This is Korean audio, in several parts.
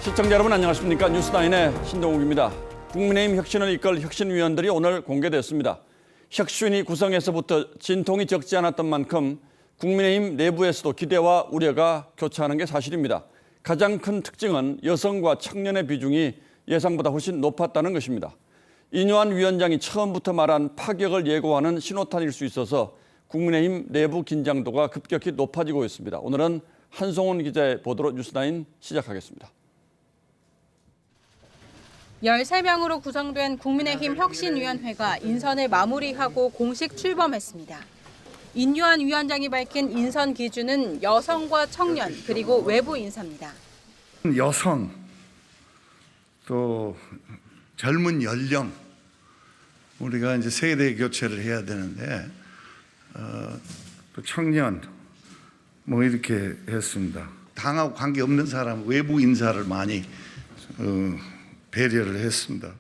시청자 여러분 안녕하십니까? 뉴스나인의 신동욱입니다. 국민의힘 혁신을 이끌 혁신위원들이 오늘 공개됐습니다. 혁신위 구성에서부터 진통이 적지 않았던 만큼 국민의힘 내부에서도 기대와 우려가 교차하는 게 사실입니다. 가장 큰 특징은 여성과 청년의 비중이 예상보다 훨씬 높았다는 것입니다. 인요한 위원장이 처음부터 말한 파격을 예고하는 신호탄일 수 있어서 국민의힘 내부 긴장도가 급격히 높아지고 있습니다. 오늘은 한송원 기자의 보도로 뉴스나인 시작하겠습니다. 13명으로 구성된 국민의힘 혁신위원회가 인선을 마무리하고 공식 출범했습니다. 인요한 위원장이 밝힌 인선 기준은 여성과 청년 그리고 외부 인사입니다. 여성, 또 젊은 연령, 우리가 이제 세대 교체를 해야 되는데 또 청년 뭐 이렇게 했습니다. 당하고 관계 없는 사람 외부 인사를 많이 배려를 했습니다.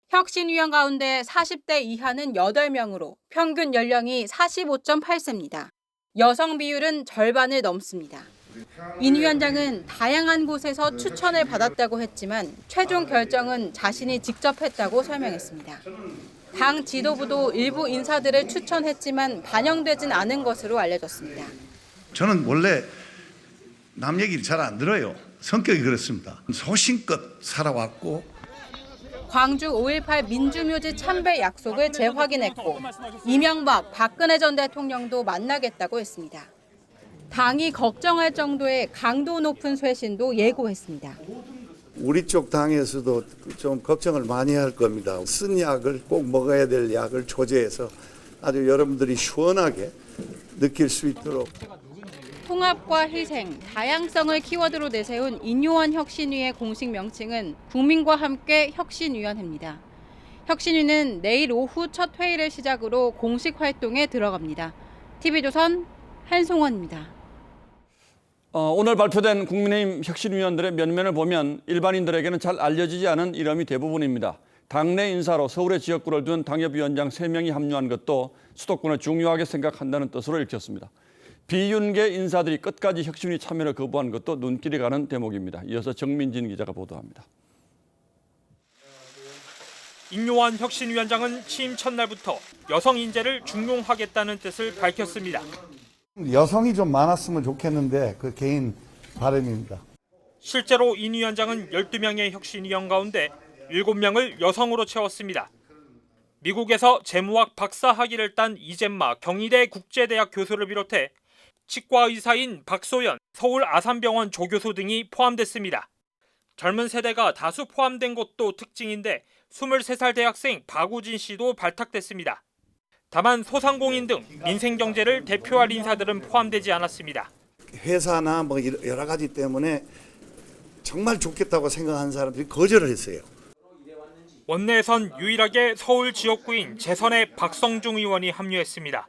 혁신위원 가운데 40대 이하는 8명으로 평균 연령이 45.8세입니다. 여성 비율은 절반을 넘습니다. 인 위원장은 다양한 곳에서 추천을 받았다고 했지만 최종 결정은 자신이 직접 했다고 설명했습니다. 당 지도부도 일부 인사들을 추천했지만 반영되진 않은 것으로 알려졌습니다. 저는 원래 남 얘기를 잘 안 들어요. 성격이 그렇습니다. 소신껏 살아왔고. 광주 5.18 민주묘지 참배 약속을 재확인했고 이명박, 박근혜 전 대통령도 만나겠다고 했습니다. 당이 걱정할 정도의 강도 높은 쇄신도 예고했습니다. 우리 쪽 당에서도 좀 걱정을 많이 할 겁니다. 쓴 약을 꼭 먹어야 될 약을 조제해서 아주 여러분들이 시원하게 느낄 수 있도록. 통합과 희생, 다양성을 키워드로 내세운 인요한 혁신위의 공식 명칭은 국민과 함께 혁신위원회입니다. 혁신위는 내일 오후 첫 회의를 시작으로 공식 활동에 들어갑니다. TV조선 한송원입니다. 오늘 발표된 국민의힘 혁신위원들의 면면을 보면 일반인들에게는 잘 알려지지 않은 이름이 대부분입니다. 당내 인사로 서울의 지역구를 둔 당협위원장 3명이 합류한 것도 수도권을 중요하게 생각한다는 뜻으로 읽혔습니다. 비윤계 인사들이 끝까지 혁신위 참여를 거부한 것도 눈길이 가는 대목입니다. 이어서 정민진 기자가 보도합니다. 인요한 혁신위원장은 취임 첫날부터 여성 인재를 중용하겠다는 뜻을 밝혔습니다. 여성이 좀 많았으면 좋겠는데 그 개인 바람입니다. 실제로 인 위원장은 12명의 혁신위원 가운데 7명을 여성으로 채웠습니다. 미국에서 재무학 박사 학위를 딴 이젠마 경희대 국제대학 교수를 비롯해 치과 의사인 박소연 서울 아산병원 조교수 등이 포함됐습니다. 젊은 세대가 다수 포함된 것도 특징인데 23살 대학생 박우진 씨도 발탁됐습니다. 다만 소상공인 등 민생경제를 대표할 인사들은 포함되지 않았습니다. 회사나 뭐 여러 가지 때문에 정말 좋겠다고 생각하는 사람들이 거절을 했어요. 원내에선 유일하게 서울 지역구인 재선의 박성중 의원이 합류했습니다.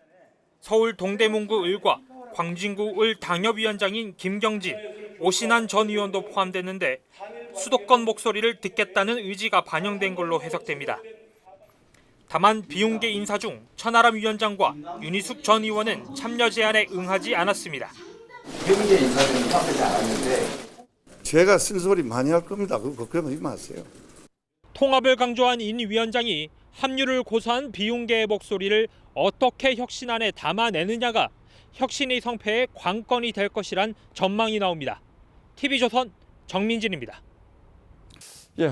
서울 동대문구 을과 광진구 을 당협위원장인 김경진, 오신환 전 의원도 포함됐는데 수도권 목소리를 듣겠다는 의지가 반영된 걸로 해석됩니다. 다만 비윤계 인사 중 천하람 위원장과 윤희숙 전 의원은 참여 제안에 응하지 않았습니다. 비윤계 인사들은 포함되지 않았는데 제가 쓴소리 많이 할 겁니다. 그거 걱정하지 마세요. 통합을 강조한 인 위원장이 합류를 고수한 비윤계의 목소리를 어떻게 혁신안에 담아내느냐가 혁신의 성패의 관건이 될 것이란 전망이 나옵니다. TV조선 정민진입니다.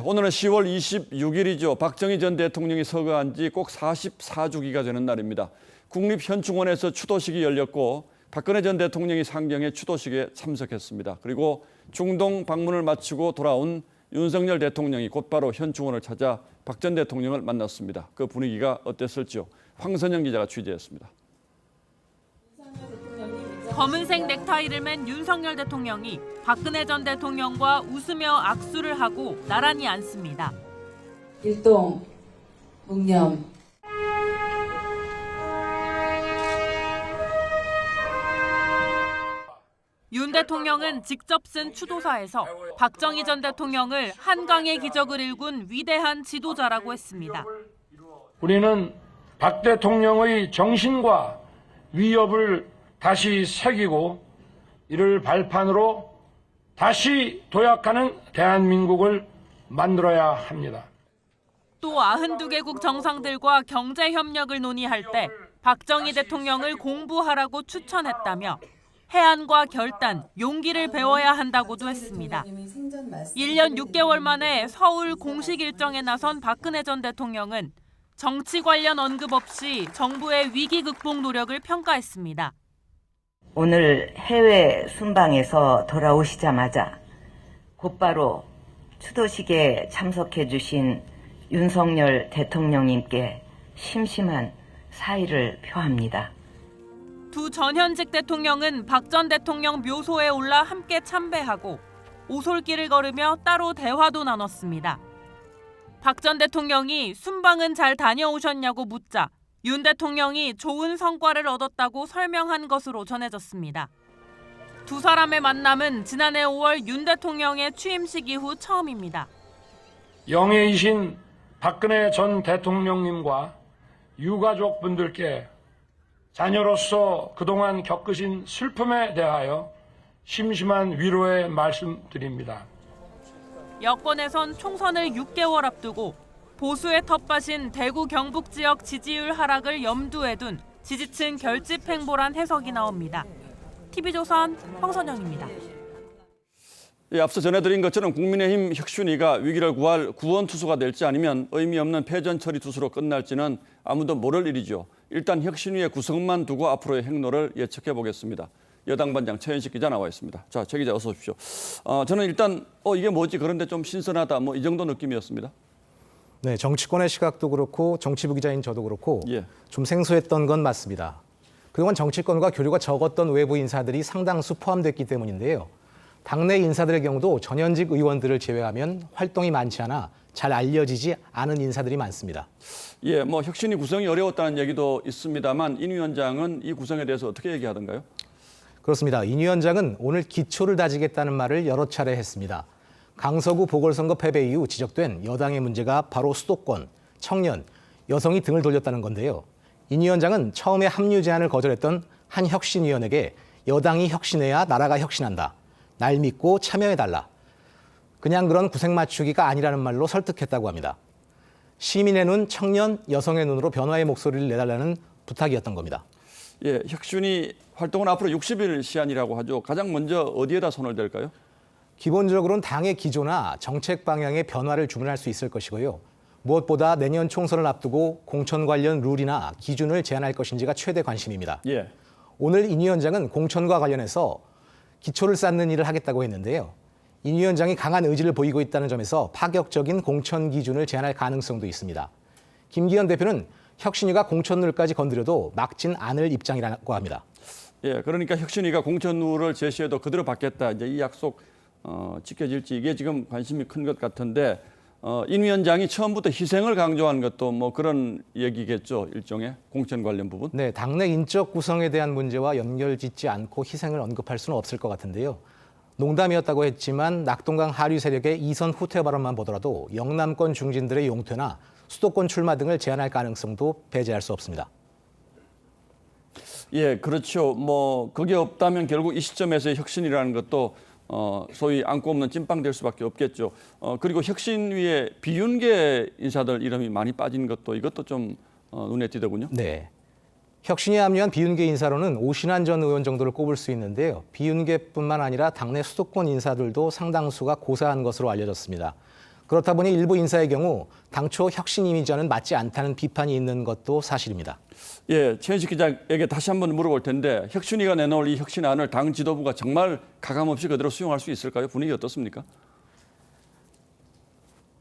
오늘은 10월 26일이죠. 박정희 전 대통령이 서거한 지 꼭 44주기가 되는 날입니다. 국립현충원에서 추도식이 열렸고 박근혜 전 대통령이 상경해 추도식에 참석했습니다. 그리고 중동 방문을 마치고 돌아온 윤석열 대통령이 곧바로 현충원을 찾아 박 전 대통령을 만났습니다. 그 분위기가 어땠을지요? 황선영 기자가 취재했습니다. 검은색 넥타이를 맨 윤석열 대통령이 박근혜 전 대통령과 웃으며 악수를 하고 나란히 앉습니다. 일동, 묵념. 윤 대통령은 직접 쓴 추도사에서 박정희 전 대통령을 한강의 기적을 일군 위대한 지도자라고 했습니다. 우리는 박 대통령의 정신과 위협을 다시 새기고 이를 발판으로 다시 도약하는 대한민국을 만들어야 합니다. 또 92개국 정상들과 경제 협력을 논의할 때 박정희 대통령을 공부하라고 추천했다며 해안과 결단, 용기를 배워야 한다고도 했습니다. 1년 6개월 만에 서울 공식 일정에 나선 박근혜 전 대통령은 정치 관련 언급 없이 정부의 위기 극복 노력을 평가했습니다. 오늘 해외 순방에서 돌아오시자마자 곧바로 추도식에 참석해 주신 윤석열 대통령님께 심심한 사의를 표합니다. 두 전현직 대통령은 박 전 대통령 묘소에 올라 함께 참배하고 오솔길을 걸으며 따로 대화도 나눴습니다. 박 전 대통령이 순방은 잘 다녀오셨냐고 묻자 윤 대통령이 좋은 성과를 얻었다고 설명한 것으로 전해졌습니다. 두 사람의 만남은 지난해 5월 윤 대통령의 취임식 이후 처음입니다. 영예이신 박근혜 전 대통령님과 유가족분들께 자녀로서 그동안 겪으신 슬픔에 대하여 심심한 위로의 말씀드립니다. 여권에선 총선을 6개월 앞두고 보수의 텃밭인 대구 경북 지역 지지율 하락을 염두에 둔 지지층 결집 행보란 해석이 나옵니다. TV조선 황선영입니다. 예, 앞서 전해드린 것처럼 국민의힘 혁신위가 위기를 구할 구원 투수가 될지 아니면 의미 없는 패전 처리 투수로 끝날지는 아무도 모를 일이죠. 일단 혁신위의 구성만 두고 앞으로의 행로를 예측해 보겠습니다. 여당 반장 최현식 기자 나와 있습니다. 자, 최 기자 어서 오십시오. 저는 일단 이게 뭐지 그런데 좀 신선하다 뭐 이 정도 느낌이었습니다. 네, 정치권의 시각도 그렇고 정치부 기자인 저도 그렇고 예. 좀 생소했던 건 맞습니다. 그동안 정치권과 교류가 적었던 외부 인사들이 상당수 포함됐기 때문인데요. 당내 인사들의 경우도 전현직 의원들을 제외하면 활동이 많지 않아 잘 알려지지 않은 인사들이 많습니다. 예, 뭐 혁신위 구성이 어려웠다는 얘기도 있습니다만 인 위원장은 이 구성에 대해서 어떻게 얘기하던가요? 그렇습니다. 인 위원장은 오늘 기초를 다지겠다는 말을 여러 차례 했습니다. 강서구 보궐선거 패배 이후 지적된 여당의 문제가 바로 수도권, 청년, 여성이 등을 돌렸다는 건데요. 인 위원장은 처음에 합류 제안을 거절했던 한 혁신위원에게 여당이 혁신해야 나라가 혁신한다. 날 믿고 참여해달라. 그냥 그런 구색 맞추기가 아니라는 말로 설득했다고 합니다. 시민의 눈, 청년, 여성의 눈으로 변화의 목소리를 내달라는 부탁이었던 겁니다. 예, 혁신위 활동은 앞으로 60일 시한이라고 하죠. 가장 먼저 어디에다 손을 댈까요? 기본적으로는 당의 기조나 정책 방향의 변화를 주문할 수 있을 것이고요. 무엇보다 내년 총선을 앞두고 공천 관련 룰이나 기준을 제안할 것인지가 최대 관심입니다. 예. 오늘 인 위원장은 공천과 관련해서 기초를 쌓는 일을 하겠다고 했는데요. 인 위원장이 강한 의지를 보이고 있다는 점에서 파격적인 공천 기준을 제안할 가능성도 있습니다. 김기현 대표는 혁신위가 공천룰까지 건드려도 막진 않을 입장이라고 합니다. 예, 그러니까 혁신위가 공천룰을 제시해도 그대로 받겠다. 이제 이 약속 지켜질지 이게 지금 관심이 큰 것 같은데 인 위원장이 처음부터 희생을 강조한 것도 뭐 그런 얘기겠죠. 일종의 공천 관련 부분. 네, 당내 인적 구성에 대한 문제와 연결짓지 않고 희생을 언급할 수는 없을 것 같은데요. 농담이었다고 했지만 낙동강 하류 세력의 이선 후퇴 발언만 보더라도 영남권 중진들의 용퇴나 수도권 출마 등을 제안할 가능성도 배제할 수 없습니다. 예, 그렇죠. 뭐 그게 없다면 결국 이 시점에서의 혁신이라는 것도 소위 안고 없는 찐빵 될 수밖에 없겠죠. 그리고 혁신위에 비윤계 인사들 이름이 많이 빠진 것도 이것도 좀 눈에 띄더군요. 네. 혁신위에 합류한 비윤계 인사로는 오신환 전 의원 정도를 꼽을 수 있는데요. 비윤계뿐만 아니라 당내 수도권 인사들도 상당수가 고사한 것으로 알려졌습니다. 그렇다 보니 일부 인사의 경우 당초 혁신 이미지와는 맞지 않다는 비판이 있는 것도 사실입니다. 예, 최현식 기자에게 다시 한번 물어볼 텐데 혁신위가 내놓을 이 혁신안을 당 지도부가 정말 가감없이 그대로 수용할 수 있을까요? 분위기 어떻습니까?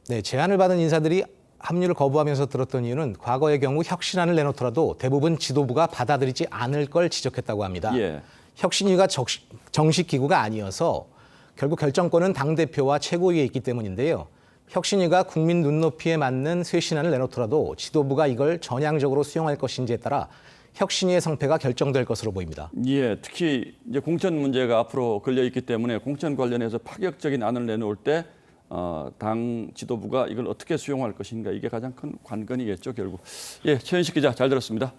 네, 제안을 받은 인사들이 합류를 거부하면서 들었던 이유는 과거의 경우 혁신안을 내놓더라도 대부분 지도부가 받아들이지 않을 걸 지적했다고 합니다. 예. 혁신위가 정식 기구가 아니어서 결국 결정권은 당대표와 최고위에 있기 때문인데요. 혁신위가 국민 눈높이에 맞는 쇄신안을 내놓더라도 지도부가 이걸 전향적으로 수용할 것인지에 따라 혁신위의 성패가 결정될 것으로 보입니다. 예, 특히 이제 공천 문제가 앞으로 걸려 있기 때문에 공천 관련해서 파격적인 안을 내놓을 때 당 지도부가 이걸 어떻게 수용할 것인가 이게 가장 큰 관건이겠죠, 결국. 예, 최현식 기자 잘 들었습니다.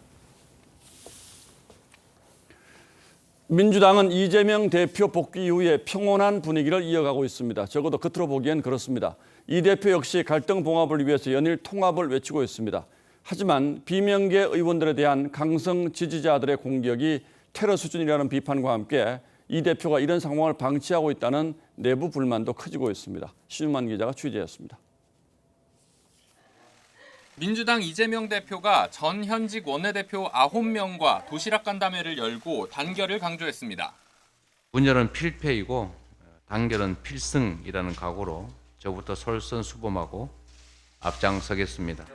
민주당은 이재명 대표 복귀 이후에 평온한 분위기를 이어가고 있습니다. 적어도 겉으로 보기엔 그렇습니다. 이 대표 역시 갈등 봉합을 위해서 연일 통합을 외치고 있습니다. 하지만 비명계 의원들에 대한 강성 지지자들의 공격이 테러 수준이라는 비판과 함께 이 대표가 이런 상황을 방치하고 있다는 내부 불만도 커지고 있습니다. 신유만 기자가 취재했습니다. 민주당 이재명 대표가 전 현직 원내대표 9명과 도시락 간담회를 열고 단결을 강조했습니다. 분열은 필패이고 단결은 필승이라는 각오로 저부터 솔선수범하고 앞장서겠습니다.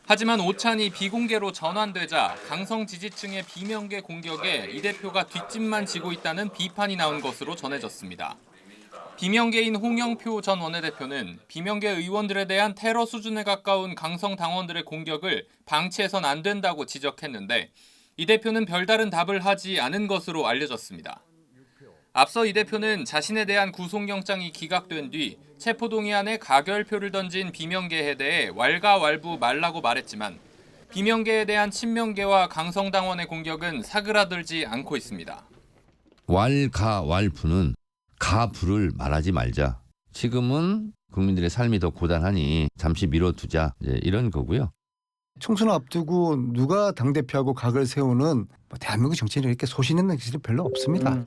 하지만 오찬이 비공개로 전환되자 강성 지지층의 비명계 공격에 이 대표가 뒷짐만 지고 있다는 비판이 나온 것으로 전해졌습니다. 비명계인 홍영표 전 원내대표는 비명계 의원들에 대한 테러 수준에 가까운 강성 당원들의 공격을 방치해선 안 된다고 지적했는데 이 대표는 별다른 답을 하지 않은 것으로 알려졌습니다. 앞서 이 대표는 자신에 대한 구속영장이 기각된 뒤 체포동의안에 가결표를 던진 비명계에 대해 왈가왈부 말라고 말했지만 비명계에 대한 친명계와 강성당원의 공격은 사그라들지 않고 있습니다. 왈가왈부는 가부를 말하지 말자. 지금은 국민들의 삶이 더 고단하니 잠시 미뤄두자. 이런 거고요. 총선을 앞두고 누가 당대표하고 각을 세우는 대한민국 정치인이 이렇게 소신 있는 기질이 별로 없습니다.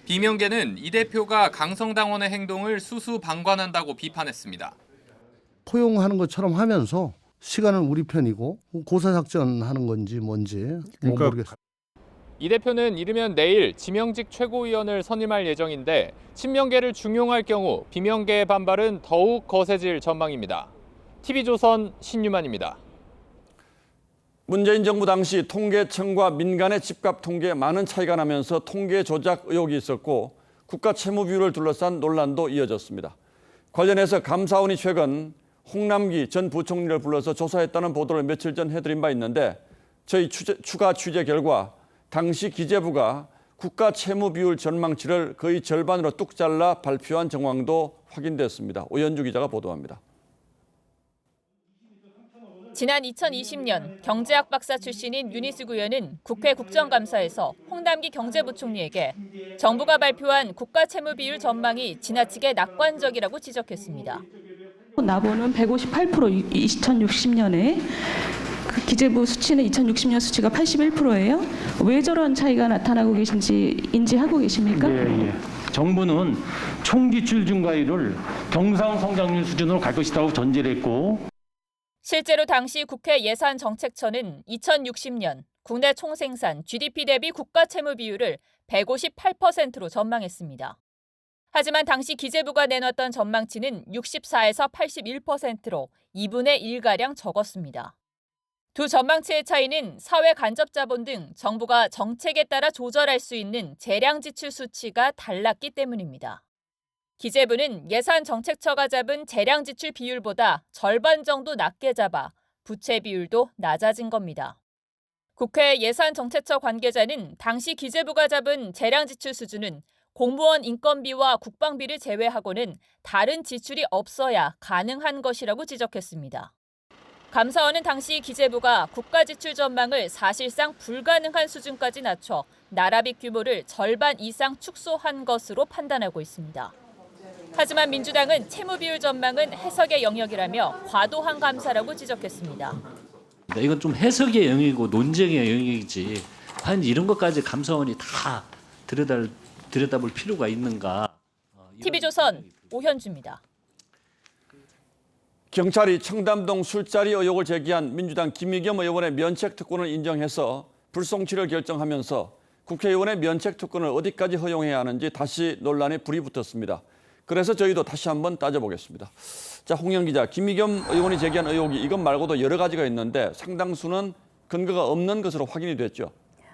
비명계는 이 대표가 강성당원의 행동을 수수방관한다고 비판했습니다. 포용하는 것처럼 하면서 시간은 우리 편이고 고사작전하는 건지 뭔지 모르겠어요. 이 대표는 이르면 내일 지명직 최고위원을 선임할 예정인데 친명계를 중용할 경우 비명계의 반발은 더욱 거세질 전망입니다. TV조선 신유만입니다. 문재인 정부 당시 통계청과 민간의 집값 통계에 많은 차이가 나면서 통계 조작 의혹이 있었고 국가 채무 비율을 둘러싼 논란도 이어졌습니다. 관련해서 감사원이 최근 홍남기 전 부총리를 불러서 조사했다는 보도를 며칠 전 해드린 바 있는데 저희 추가 취재 결과 당시 기재부가 국가 채무 비율 전망치를 거의 절반으로 뚝 잘라 발표한 정황도 확인됐습니다. 오연주 기자가 보도합니다. 지난 2020년 경제학 박사 출신인 윤희숙 의원은 국회 국정감사에서 홍남기 경제부총리에게 정부가 발표한 국가 채무 비율 전망이 지나치게 낙관적이라고 지적했습니다. 나보는 158% 2060년에 그 기재부 수치는 2060년 수치가 81%예요. 왜 저런 차이가 나타나고 계신지 인지하고 계십니까? 예. 정부는 총기출 증가율을 경상성장률 수준으로 갈 것이라고 전제를 했고 실제로 당시 국회 예산정책처는 2060년 국내 총생산 GDP 대비 국가 채무 비율을 158%로 전망했습니다. 하지만 당시 기재부가 내놨던 전망치는 64에서 81%로 2분의 1가량 적었습니다. 두 전망치의 차이는 사회 간접 자본 등 정부가 정책에 따라 조절할 수 있는 재량 지출 수치가 달랐기 때문입니다. 기재부는 예산정책처가 잡은 재량 지출 비율보다 절반 정도 낮게 잡아 부채 비율도 낮아진 겁니다. 국회 예산정책처 관계자는 당시 기재부가 잡은 재량 지출 수준은 공무원 인건비와 국방비를 제외하고는 다른 지출이 없어야 가능한 것이라고 지적했습니다. 감사원은 당시 기재부가 국가 지출 전망을 사실상 불가능한 수준까지 낮춰 나라빚 규모를 절반 이상 축소한 것으로 판단하고 있습니다. 하지만 민주당은 채무 비율 전망은 해석의 영역이라며 과도한 감사라고 지적했습니다. 이건 좀 해석의 영역이고 논쟁의 영역이지 과연 이런 것까지 감사원이 다 들여다볼 필요가 있는가. TV조선 오현주입니다. 경찰이 청담동 술자리 의혹을 제기한 민주당 김의겸 의원의 면책 특권을 인정해서 불송치를 결정하면서 국회의원의 면책 특권을 어디까지 허용해야 하는지 다시 논란에 불이 붙었습니다. 그래서 저희도 다시 한번 따져보겠습니다. 자, 홍영 기자, 김의겸 의원이 제기한 의혹이 이것 말고도 여러 가지가 있는데 상당수는 근거가 없는 것으로 확인이 됐죠.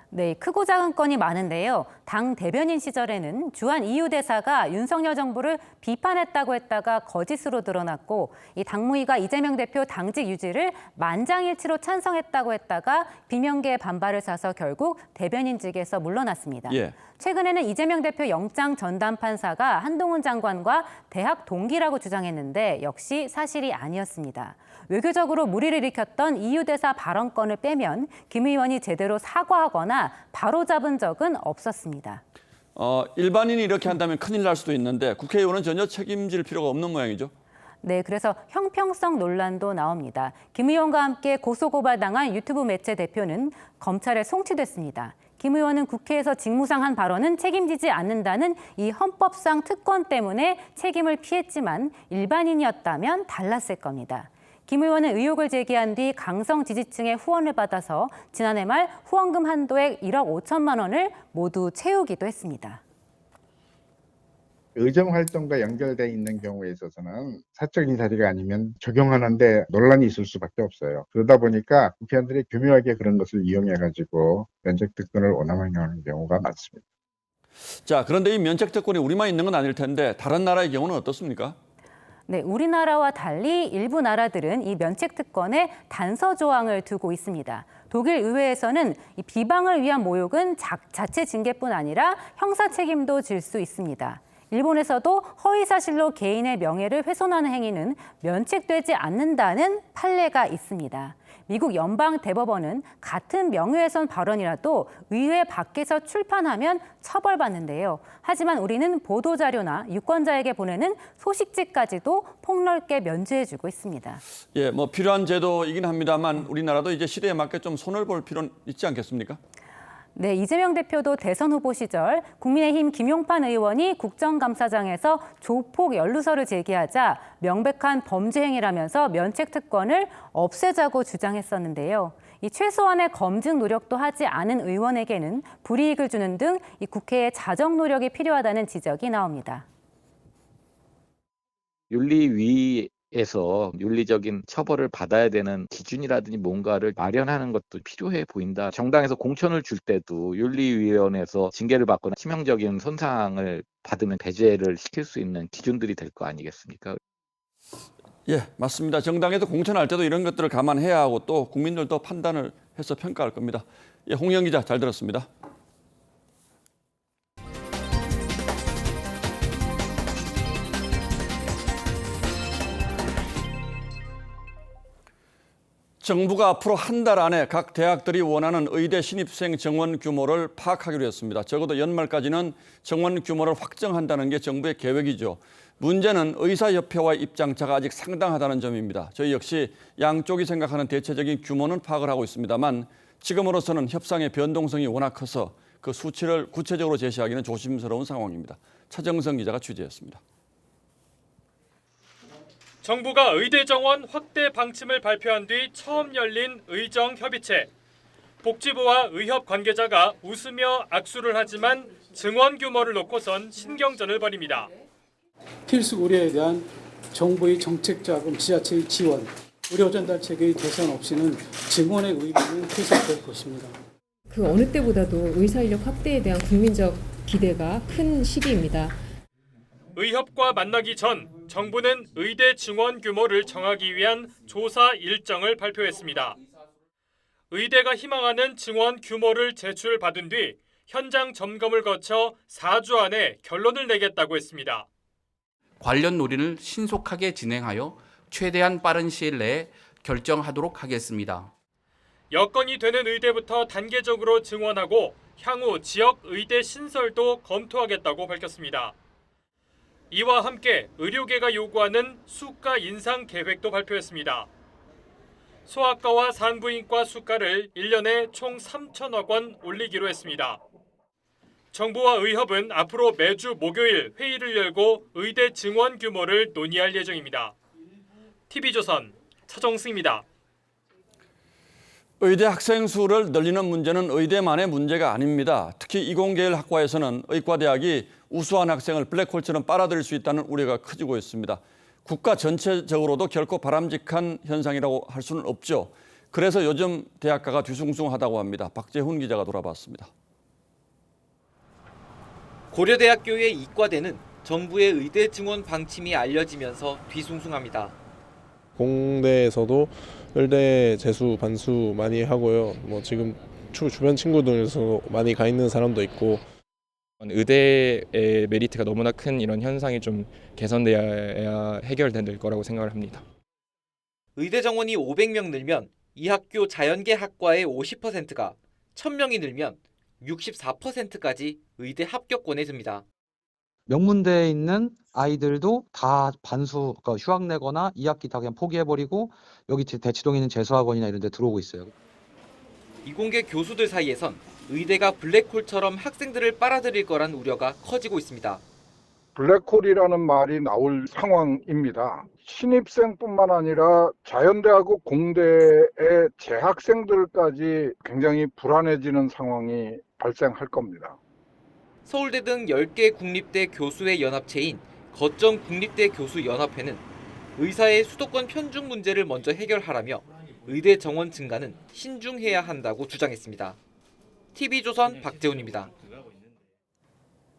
네, 크고 작은 건이 많은데요. 당 대변인 시절에는 주한 EU 대사가 윤석열 정부를 비판했다고 했다가 거짓으로 드러났고 이 당무위가 이재명 대표 당직 유지를 만장일치로 찬성했다고 했다가 비명계의 반발을 사서 결국 대변인직에서 물러났습니다. 예. 최근에는 이재명 대표 영장 전담 판사가 한동훈 장관과 대학 동기라고 주장했는데 역시 사실이 아니었습니다. 외교적으로 물의를 일으켰던 EU 대사 발언권을 빼면 김 의원이 제대로 사과하거나 그러나 바로잡은 적은 없었습니다. 일반인이 이렇게 한다면 큰일 날 수도 있는데 국회의원은 전혀 책임질 필요가 없는 모양이죠. 네, 그래서 형평성 논란도 나옵니다. 김 의원과 함께 고소고발당한 유튜브 매체 대표는 검찰에 송치됐습니다. 김 의원은 국회에서 직무상 한 발언은 책임지지 않는다는 이 헌법상 특권 때문에 책임을 피했지만 일반인이었다면 달랐을 겁니다. 김 의원은 의혹을 제기한 뒤 강성 지지층의 후원을 받아서 지난해 말 후원금 한도액 1억 5천만 원을 모두 채우기도 했습니다. 의정 활동과 연결돼 있는 경우에 있어서는 사적인 자리가 아니면 적용하는데 논란이 있을 수밖에 없어요. 그러다 보니까 국회의원들이 교묘하게 그런 것을 이용해가지고 면책 특권을 오남용하는 경우가 많습니다. 자, 그런데 이 면책 특권이 우리만 있는 건 아닐 텐데 다른 나라의 경우는 어떻습니까? 네, 우리나라와 달리 일부 나라들은 이 면책 특권에 단서 조항을 두고 있습니다. 독일 의회에서는 이 비방을 위한 모욕은 자체 징계뿐 아니라 형사 책임도 질 수 있습니다. 일본에서도 허위사실로 개인의 명예를 훼손하는 행위는 면책되지 않는다는 판례가 있습니다. 미국 연방대법원은 같은 명예훼손 발언이라도 의회 밖에서 출판하면 처벌받는데요. 하지만 우리는 보도자료나 유권자에게 보내는 소식지까지도 폭넓게 면제해주고 있습니다. 예, 뭐 필요한 제도이긴 합니다만 우리나라도 이제 시대에 맞게 좀 손을 볼 필요는 있지 않겠습니까? 네, 이재명 대표도 대선 후보 시절 국민의힘 김용판 의원이 국정감사장에서 조폭 연루설을 제기하자 명백한 범죄 행위라면서 면책 특권을 없애자고 주장했었는데요. 이 최소한의 검증 노력도 하지 않은 의원에게는 불이익을 주는 등 이 국회의 자정 노력이 필요하다는 지적이 나옵니다. 윤리위에서 윤리적인 처벌을 받아야 되는 기준이라든지 뭔가를 마련하는 것도 필요해 보인다. 정당에서 공천을 줄 때도 윤리위원회에서 징계를 받거나 치명적인 손상을 받으면 배제를 시킬 수 있는 기준들이 될 거 아니겠습니까? 예, 맞습니다. 정당에서 공천할 때도 이런 것들을 감안해야 하고 또 국민들도 판단을 해서 평가할 겁니다. 예, 홍영 기자 잘 들었습니다. 정부가 앞으로 한 달 안에 각 대학들이 원하는 의대 신입생 정원 규모를 파악하기로 했습니다. 적어도 연말까지는 정원 규모를 확정한다는 게 정부의 계획이죠. 문제는 의사협회와의 입장차가 아직 상당하다는 점입니다. 저희 역시 양쪽이 생각하는 대체적인 규모는 파악을 하고 있습니다만 지금으로서는 협상의 변동성이 워낙 커서 그 수치를 구체적으로 제시하기는 조심스러운 상황입니다. 차정성 기자가 취재했습니다. 정부가 의대 정원 확대 방침을 발표한 뒤 처음 열린 의정협의체. 복지부와 의협 관계자가 웃으며 악수를 하지만 증원 규모를 놓고선 신경전을 벌입니다. 필수 의료에 대한 정부의 정책 자금, 지자체의 지원, 의료 전달 체계의 개선 없이는 증원의 의미는 계속될 것입니다. 그 어느 때보다도 의사 인력 확대에 대한 국민적 기대가 큰 시기입니다. 의협과 만나기 전 정부는 의대 증원 규모를 정하기 위한 조사 일정을 발표했습니다. 의대가 희망하는 증원 규모를 제출받은 뒤 현장 점검을 거쳐 4주 안에 결론을 내겠다고 했습니다. 관련 논의를 신속하게 진행하여 최대한 빠른 시일 내에 결정하도록 하겠습니다. 여건이 되는 의대부터 단계적으로 증원하고 향후 지역 의대 신설도 검토하겠다고 밝혔습니다. 이와 함께 의료계가 요구하는 수가 인상 계획도 발표했습니다. 소아과와 산부인과 수가를 1년에 총 3천억 원 올리기로 했습니다. 정부와 의협은 앞으로 매주 목요일 회의를 열고 의대 증원 규모를 논의할 예정입니다. TV조선 차정승입니다. 의대 학생 수를 늘리는 문제는 의대만의 문제가 아닙니다. 특히 이공계열 학과에서는 의과대학이 우수한 학생을 블랙홀처럼 빨아들일 수 있다는 우려가 커지고 있습니다. 국가 전체적으로도 결코 바람직한 현상이라고 할 수는 없죠. 그래서 요즘 대학가가 뒤숭숭하다고 합니다. 박재훈 기자가 돌아봤습니다. 고려대학교의 이과대는 정부의 의대 증원 방침이 알려지면서 뒤숭숭합니다. 공대에서도 의대 재수 반수 많이 하고요. 뭐 지금 주변 친구들에서 많이 가 있는 사람도 있고. 의대의 메리트가 너무나 큰 이런 현상이 좀 개선돼야 해결될 거라고 생각을 합니다. 의대 정원이 500명 늘면 이 학교 자연계 학과의 50%가 1000명이 늘면 64%까지 의대 합격권에 듭니다. 명문대에 있는 아이들도 다 반수, 그러니까 휴학 내거나 2학기 다 그냥 포기해버리고 여기 대치동에 있는 재수학원이나 이런 데 들어오고 있어요. 이공계 교수들 사이에선 의대가 블랙홀처럼 학생들을 빨아들일 거란 우려가 커지고 있습니다. 블랙홀이라는 말이 나올 상황입니다. 신입생뿐만 아니라 자연대하고 공대의 재학생들까지 굉장히 불안해지는 상황이 발생할 겁니다. 서울대 등 10개 국립대 교수회 연합체인 거점 국립대 교수연합회는 의사의 수도권 편중 문제를 먼저 해결하라며 의대 정원 증가는 신중해야 한다고 주장했습니다. TV조선 박재훈입니다.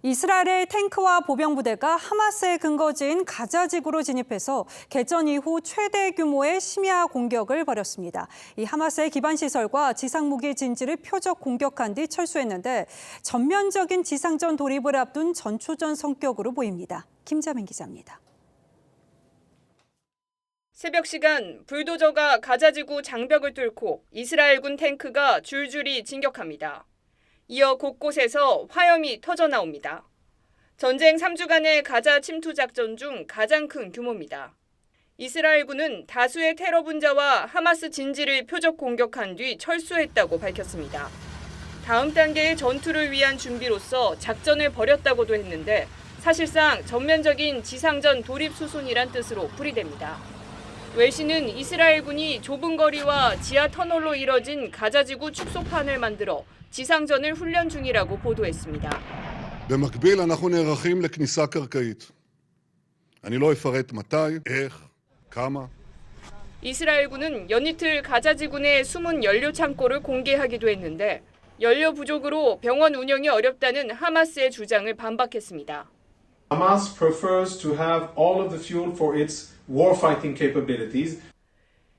이스라엘의 탱크와 보병부대가 하마스의 근거지인 가자지구로 진입해서 개전 이후 최대 규모의 심야 공격을 벌였습니다. 이 하마스의 기반시설과 지상무기 진지를 표적 공격한 뒤 철수했는데 전면적인 지상전 돌입을 앞둔 전초전 성격으로 보입니다. 김자민 기자입니다. 새벽 시간 불도저가 가자지구 장벽을 뚫고 이스라엘군 탱크가 줄줄이 진격합니다. 이어 곳곳에서 화염이 터져 나옵니다. 전쟁 3주간의 가자 침투 작전 중 가장 큰 규모입니다. 이스라엘군은 다수의 테러 분자와 하마스 진지를 표적 공격한 뒤 철수했다고 밝혔습니다. 다음 단계의 전투를 위한 준비로서 작전을 벌였다고도 했는데 사실상 전면적인 지상전 돌입 수순이란 뜻으로 풀이됩니다. 웰시는 이스라엘군이 좁은 거리와 지하 터널로 이뤄진 가자지구 축소판을 만들어 지상전을 훈련 중이라고 보도했습니다. במקביל אנחנו נערכים לכניסה קרקעית. אני לא אפרט מתי, איך, כמה. 이스라엘군은 연이틀 가자지구 내 숨은 연료 창고를 공개하기도 했는데 연료 부족으로 병원 운영이 어렵다는 하마스의 주장을 반박했습니다. Hamas prefers to have all of the fuel for its warfighting capabilities.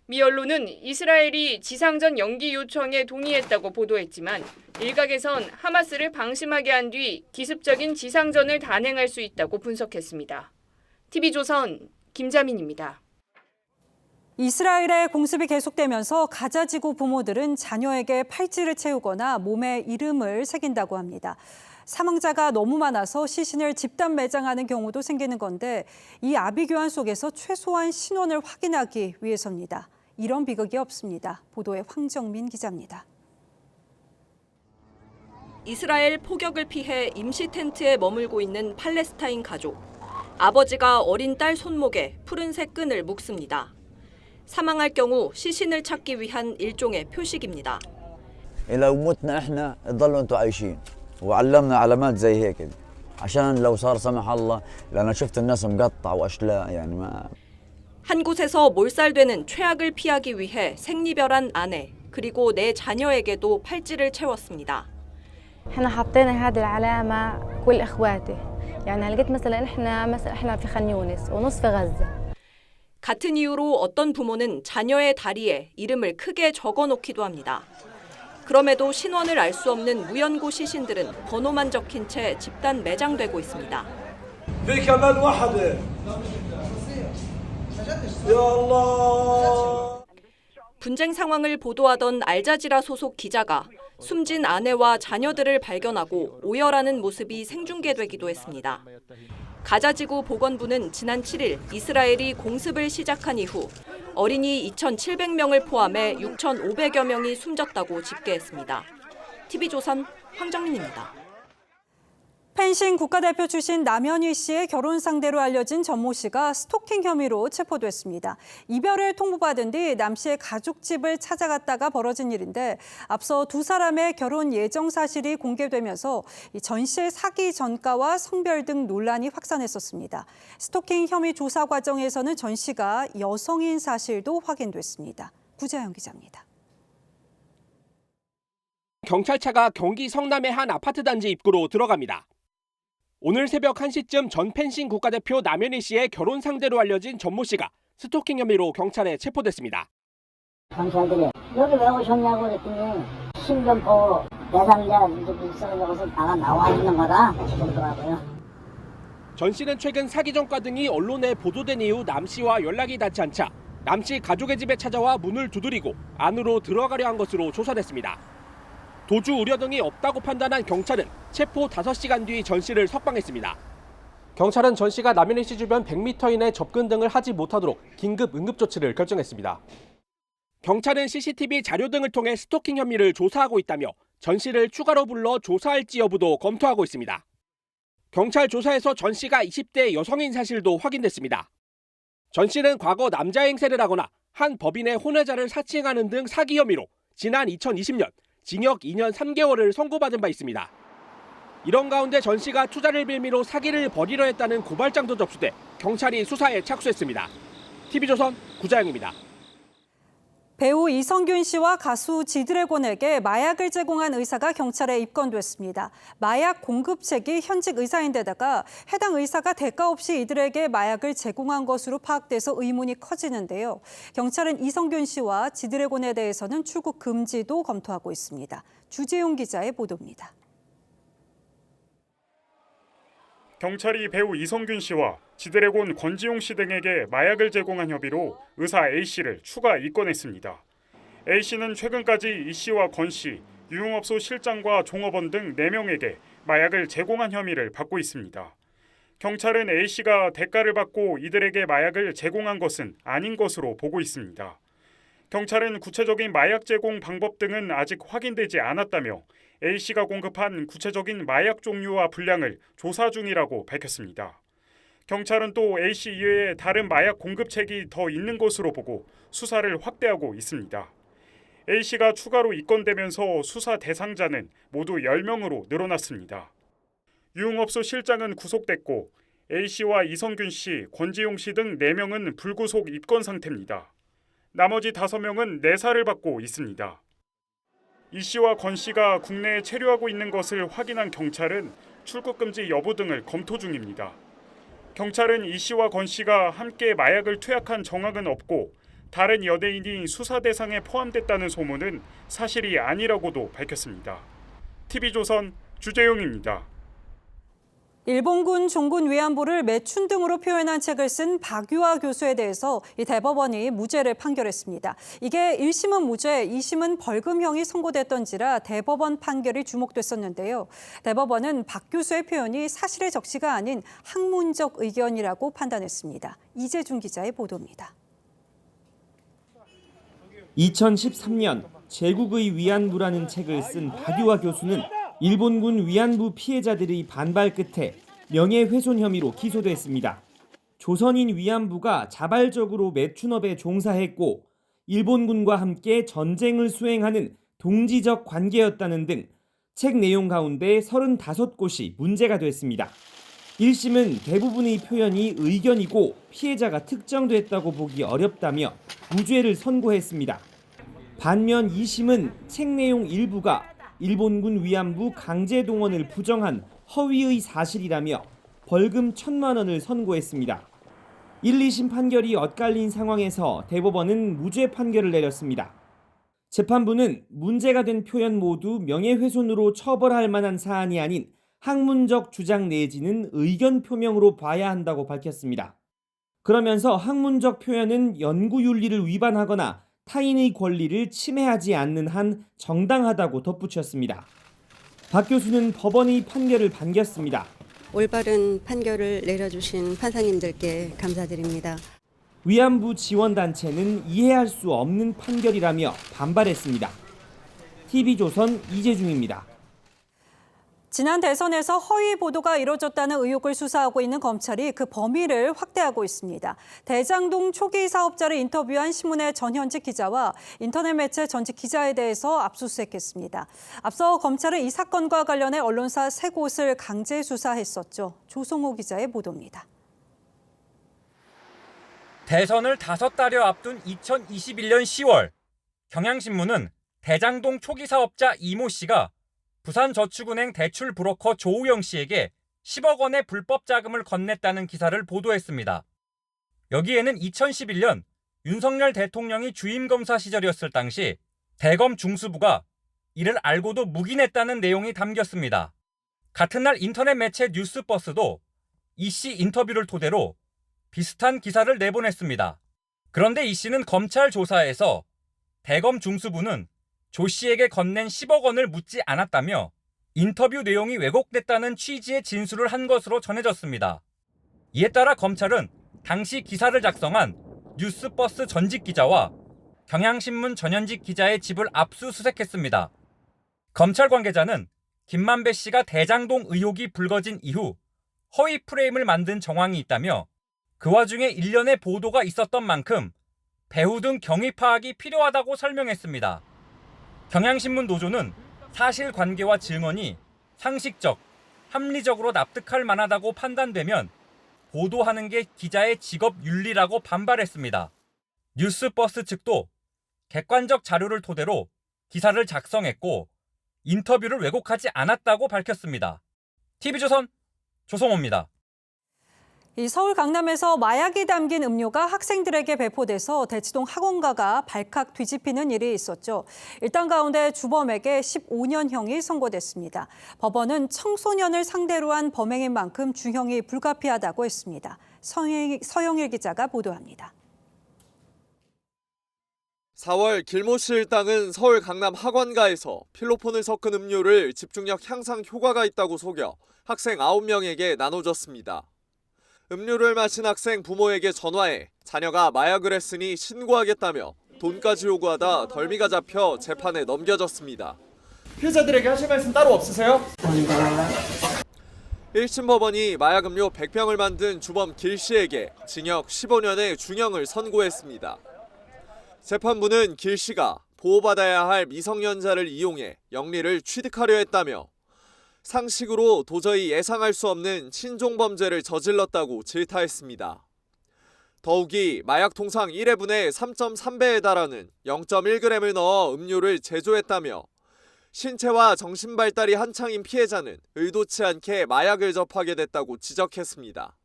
미 언론은 이스라엘이 지상전 연기 요청에 동의했다고 보도했지만 일각에선 하마스를 방심하게 한 뒤 기습적인 지상전을 단행할 수 있다고 분석했습니다. TV조선 김자민입니다. 이스라엘의 공습이 계속되면서 가자지구 부모들은 자녀에게 팔찌를 채우거나 몸에 이름을 새긴다고 합니다. 사망자가 너무 많아서 시신을 집단 매장하는 경우도 생기는 건데 이 아비규환 속에서 최소한 신원을 확인하기 위해서입니다. 이런 비극이 없습니다. 보도에 황정민 기자입니다. 이스라엘 포격을 피해 임시 텐트에 머물고 있는 팔레스타인 가족. 아버지가 어린 딸 손목에 푸른색 끈을 묶습니다. 사망할 경우 시신을 찾기 위한 일종의 표식입니다. لو متنا احنا تضلوا انتم عايشين وعلمنا علامات زي هيك عشان لو صار سمح الله لأن شفت الناس مقطع واشلاء يعني ما 한 곳에서 몰살되는 최악을 피하기 위해 생리별한 아내 그리고 내 자녀에게도 팔찌를 채웠습니다. احنا حطينا هذه العلامة كل اخواتي يعني لقيت مثلا احنا في خان يونس ونص في غزة. 같은 이유로 어떤 부모는 자녀의 다리에 이름을 크게 적어 놓기도 합니다. 그럼에도 신원을 알 수 없는 무연고 시신들은 번호만 적힌 채 집단 매장되고 있습니다. 분쟁 상황을 보도하던 알자지라 소속 기자가 숨진 아내와 자녀들을 발견하고 오열하는 모습이 생중계되기도 했습니다. 가자지구 보건부는 지난 7일 이스라엘이 공습을 시작한 이후 어린이 2,700명을 포함해 6,500여 명이 숨졌다고 집계했습니다. TV조선 황정민입니다. 펜싱 국가대표 출신 남현희 씨의 결혼 상대로 알려진 전모 씨가 스토킹 혐의로 체포됐습니다. 이별을 통보받은 뒤 남 씨의 가족집을 찾아갔다가 벌어진 일인데 앞서 두 사람의 결혼 예정 사실이 공개되면서 전 씨의 사기 전가와 성별 등 논란이 확산했었습니다. 스토킹 혐의 조사 과정에서는 전 씨가 여성인 사실도 확인됐습니다. 구자영 기자입니다. 경찰차가 경기 성남의 한 아파트 단지 입구로 들어갑니다. 오늘 새벽 1시쯤 전 펜싱 국가대표 남현희 씨의 결혼 상대로 알려진 전모 씨가 스토킹 혐의로 경찰에 체포됐습니다. 경찰들이 여기 왜 오셨냐고 그랬더니 신변보호 대상자 있어서 나와 있는 거다 그러더라고요. 전 씨는 최근 사기 전과 등이 언론에 보도된 이후 남 씨와 연락이 닿지 않자 남 씨 가족의 집에 찾아와 문을 두드리고 안으로 들어가려 한 것으로 조사됐습니다. 도주 우려 등이 없다고 판단한 경찰은 체포 5시간 뒤 전 씨를 석방했습니다. 경찰은 전 씨가 남현희 씨 주변 100m 이내 접근 등을 하지 못하도록 긴급 응급조치를 결정했습니다. 경찰은 CCTV 자료 등을 통해 스토킹 혐의를 조사하고 있다며 전 씨를 추가로 불러 조사할지 여부도 검토하고 있습니다. 경찰 조사에서 전 씨가 20대 여성인 사실도 확인됐습니다. 전 씨는 과거 남자 행세를 하거나 한 법인의 혼외자를 사칭하는 등 사기 혐의로 지난 2020년 징역 2년 3개월을 선고받은 바 있습니다. 이런 가운데 전 씨가 투자를 빌미로 사기를 벌이려 했다는 고발장도 접수돼 경찰이 수사에 착수했습니다. TV조선 구자영입니다. 배우 이성균 씨와 가수 지드래곤에게 마약을 제공한 의사가 경찰에 입건됐습니다. 마약 공급책이 현직 의사인데다가 해당 의사가 대가 없이 이들에게 마약을 제공한 것으로 파악돼서 의문이 커지는데요. 경찰은 이성균 씨와 지드래곤에 대해서는 출국 금지도 검토하고 있습니다. 주재용 기자의 보도입니다. 경찰이 배우 이성균 씨와 지드래곤 권지용 씨 등에게 마약을 제공한 혐의로 의사 A씨를 추가 입건했습니다. A씨는 최근까지 이 씨와 권 씨, 유흥업소 실장과 종업원 등 4명에게 마약을 제공한 혐의를 받고 있습니다. 경찰은 A씨가 대가를 받고 이들에게 마약을 제공한 것은 아닌 것으로 보고 있습니다. 경찰은 구체적인 마약 제공 방법 등은 아직 확인되지 않았다며 A씨가 공급한 구체적인 마약 종류와 분량을 조사 중이라고 밝혔습니다. 경찰은 또 A씨 이외에 다른 마약 공급책이 더 있는 것으로 보고 수사를 확대하고 있습니다. A씨가 추가로 입건되면서 수사 대상자는 모두 10명으로 늘어났습니다. 유흥업소 실장은 구속됐고 A씨와 이성균 씨, 권지용 씨 등 4명은 불구속 입건 상태입니다. 나머지 5명은 내사를 받고 있습니다. 이 씨와 권 씨가 국내에 체류하고 있는 것을 확인한 경찰은 출국 금지 여부 등을 검토 중입니다. 경찰은 이 씨와 권 씨가 함께 마약을 투약한 정황은 없고 다른 연예인이 수사 대상에 포함됐다는 소문은 사실이 아니라고도 밝혔습니다. TV조선 주재용입니다. 일본군 종군 위안부를 매춘 등으로 표현한 책을 쓴 박유아 교수에 대해서 이 대법원이 무죄를 판결했습니다. 이게 1심은 무죄, 2심은 벌금형이 선고됐던지라 대법원 판결이 주목됐었는데요. 대법원은 박 교수의 표현이 사실의 적시가 아닌 학문적 의견이라고 판단했습니다. 이재준 기자의 보도입니다. 2013년 제국의 위안부라는 책을 쓴 박유아 교수는 일본군 위안부 피해자들의 반발 끝에 명예훼손 혐의로 기소됐습니다. 조선인 위안부가 자발적으로 매춘업에 종사했고 일본군과 함께 전쟁을 수행하는 동지적 관계였다는 등 책 내용 가운데 35곳이 문제가 됐습니다. 1심은 대부분의 표현이 의견이고 피해자가 특정됐다고 보기 어렵다며 무죄를 선고했습니다. 반면 2심은 책 내용 일부가 일본군 위안부 강제 동원을 부정한 허위의 사실이라며 벌금 1,000만 원을 선고했습니다. 1, 2심 판결이 엇갈린 상황에서 대법원은 무죄 판결을 내렸습니다. 재판부는 문제가 된 표현 모두 명예훼손으로 처벌할 만한 사안이 아닌 학문적 주장 내지는 의견 표명으로 봐야 한다고 밝혔습니다. 그러면서 학문적 표현은 연구윤리를 위반하거나 타인의 권리를 침해하지 않는 한 정당하다고 덧붙였습니다. 박 교수는 법원의 판결을 반겼습니다. 올바른 판결을 내려주신 판사님들께 감사드립니다. 위안부 지원단체는 이해할 수 없는 판결이라며 반발했습니다. TV조선 이재중입니다. 지난 대선에서 허위 보도가 이뤄졌다는 의혹을 수사하고 있는 검찰이 그 범위를 확대하고 있습니다. 대장동 초기 사업자를 인터뷰한 신문의 전현직 기자와 인터넷 매체 전직 기자에 대해서 압수수색했습니다. 앞서 검찰은 이 사건과 관련해 언론사 3곳을 강제 수사했었죠. 조성호 기자의 보도입니다. 대선을 5달여 앞둔 2021년 10월 경향신문은 대장동 초기 사업자 이모 씨가 부산저축은행 대출 브로커 조우영 씨에게 10억 원의 불법 자금을 건넸다는 기사를 보도했습니다. 여기에는 2011년 윤석열 대통령이 주임검사 시절이었을 당시 대검 중수부가 이를 알고도 묵인했다는 내용이 담겼습니다. 같은 날 인터넷 매체 뉴스버스도 이 씨 인터뷰를 토대로 비슷한 기사를 내보냈습니다. 그런데 이 씨는 검찰 조사에서 대검 중수부는 조 씨에게 건넨 10억 원을 묻지 않았다며 인터뷰 내용이 왜곡됐다는 취지의 진술을 한 것으로 전해졌습니다. 이에 따라 검찰은 당시 기사를 작성한 뉴스버스 전직 기자와 경향신문 전현직 기자의 집을 압수수색했습니다. 검찰 관계자는 김만배 씨가 대장동 의혹이 불거진 이후 허위 프레임을 만든 정황이 있다며 그 와중에 일련의 보도가 있었던 만큼 배후 등 경위 파악이 필요하다고 설명했습니다. 경향신문 노조는 사실관계와 증언이 상식적, 합리적으로 납득할 만하다고 판단되면 보도하는 게 기자의 직업 윤리라고 반발했습니다. 뉴스버스 측도 객관적 자료를 토대로 기사를 작성했고 인터뷰를 왜곡하지 않았다고 밝혔습니다. TV조선 조성호입니다. 이 서울 강남에서 마약이 담긴 음료가 학생들에게 배포돼서 대치동 학원가가 발칵 뒤집히는 일이 있었죠. 일당 가운데 주범에게 15년형이 선고됐습니다. 법원은 청소년을 상대로 한 범행인 만큼 중형이 불가피하다고 했습니다. 서영일 기자가 보도합니다. 4월 길모 씨 일당은 서울 강남 학원가에서 필로폰을 섞은 음료를 집중력 향상 효과가 있다고 속여 학생 9명에게 나눠줬습니다. 음료를 마신 학생 부모에게 전화해 자녀가 마약을 했으니 신고하겠다며 돈까지 요구하다 덜미가 잡혀 재판에 넘겨졌습니다. 피해자들에게 하실 말씀 따로 없으세요? 1심 법원이 마약 음료 100병을 만든 주범 길 씨에게 징역 15년의 중형을 선고했습니다. 재판부는 길 씨가 보호받아야 할 미성년자를 이용해 영리를 취득하려 했다며 상식으로 도저히 예상할 수 없는 신종범죄를 저질렀다고 질타했습니다. 더욱이 마약 통상 1회분의 3.3배에 달하는 0.1g을 넣어 음료를 제조했다며 신체와 정신 발달이 한창인 피해자는 의도치 않게 마약을 접하게 됐다고 지적했습니다.